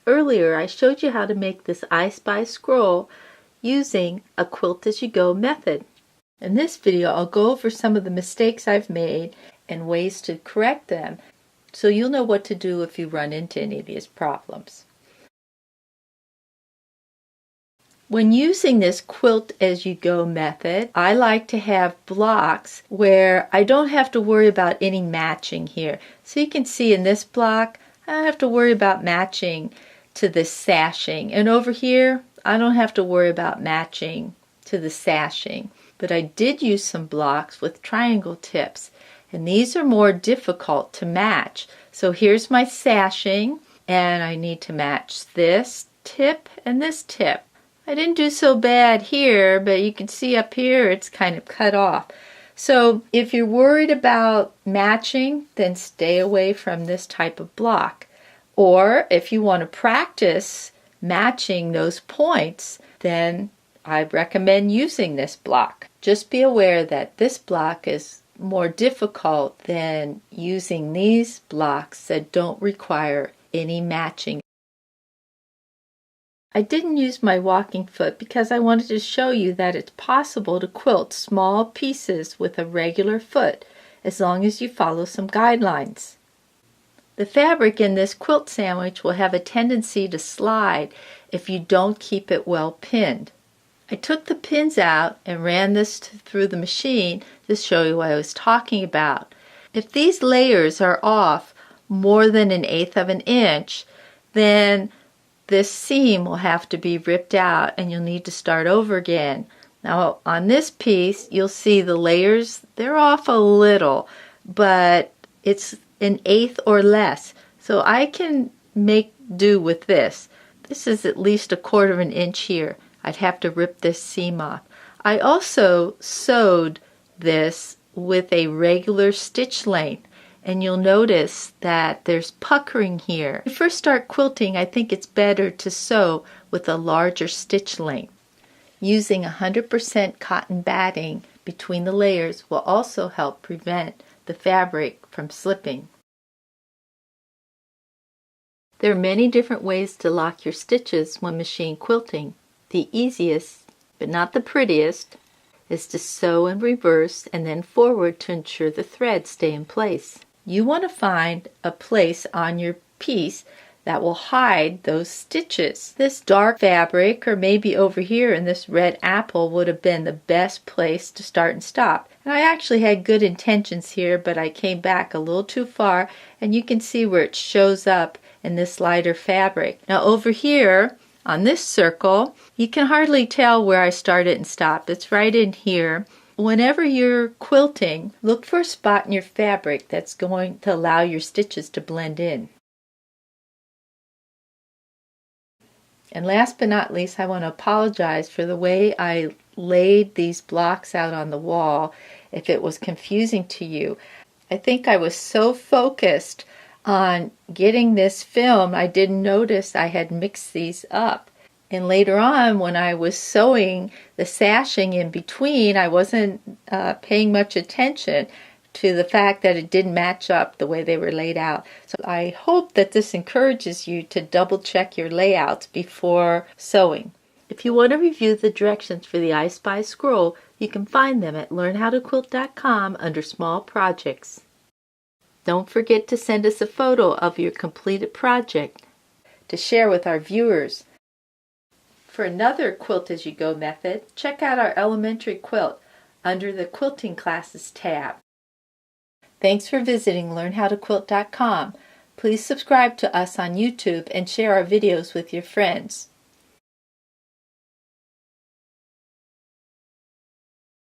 Earlier I showed you how to make this I Spy scroll using a Quilt-As-You-Go method. In this video I'll go over some of the mistakes I've made and ways to correct them so you'll know what to do if you run into any of these problems. When using this Quilt-As-You-Go method, I like to have blocks where I don't have to worry about any matching here. So you can see in this block, I don't have to worry about matching to this sashing. And over here, I don't have to worry about matching to the sashing. But I did use some blocks with triangle tips. And these are more difficult to match. So here's my sashing, and I need to match this tip and this tip. I didn't do so bad here, but you can see up here it's kind of cut off. So if you're worried about matching, then stay away from this type of block. Or if you want to practice matching those points, then I recommend using this block. Just be aware that this block is more difficult than using these blocks that don't require any matching. I didn't use my walking foot because I wanted to show you that it's possible to quilt small pieces with a regular foot as long as you follow some guidelines. The fabric in this quilt sandwich will have a tendency to slide if you don't keep it well pinned. I took the pins out and ran this through the machine to show you what I was talking about. If these layers are off more than 1/8 of an inch, then this seam will have to be ripped out and you'll need to start over again. Now on this piece you'll see the layers, they're off a little, but it's 1/8 or less. So I can make do with this. This is at least 1/4 of an inch here. I'd have to rip this seam off. I also sewed this with a regular stitch length, and you'll notice that there's puckering here. When you first start quilting, I think it's better to sew with a larger stitch length. Using 100% cotton batting between the layers will also help prevent the fabric from slipping. There are many different ways to lock your stitches when machine quilting. The easiest, but not the prettiest, is to sew in reverse and then forward to ensure the threads stay in place. You want to find a place on your piece that will hide those stitches. This dark fabric, or maybe over here in this red apple, would have been the best place to start and stop. And I actually had good intentions here, but I came back a little too far, and you can see where it shows up in this lighter fabric. Now over here on this circle, you can hardly tell where I started and stopped. It's right in here. Whenever you're quilting, look for a spot in your fabric that's going to allow your stitches to blend in. And last but not least, I want to apologize for the way I laid these blocks out on the wall if it was confusing to you. I think I was so focused on getting this film, I didn't notice I had mixed these up. And later on, when I was sewing the sashing in between, I wasn't paying much attention to the fact that it didn't match up the way they were laid out. So I hope that this encourages you to double check your layouts before sewing. If you want to review the directions for the I Spy scroll, you can find them at learnhowtoquilt.com under Small Projects. Don't forget to send us a photo of your completed project to share with our viewers. For another Quilt-As-You-Go method, check out our elementary quilt under the Quilting Classes tab. Thanks for visiting learnhowtoquilt.com. Please subscribe to us on YouTube and share our videos with your friends.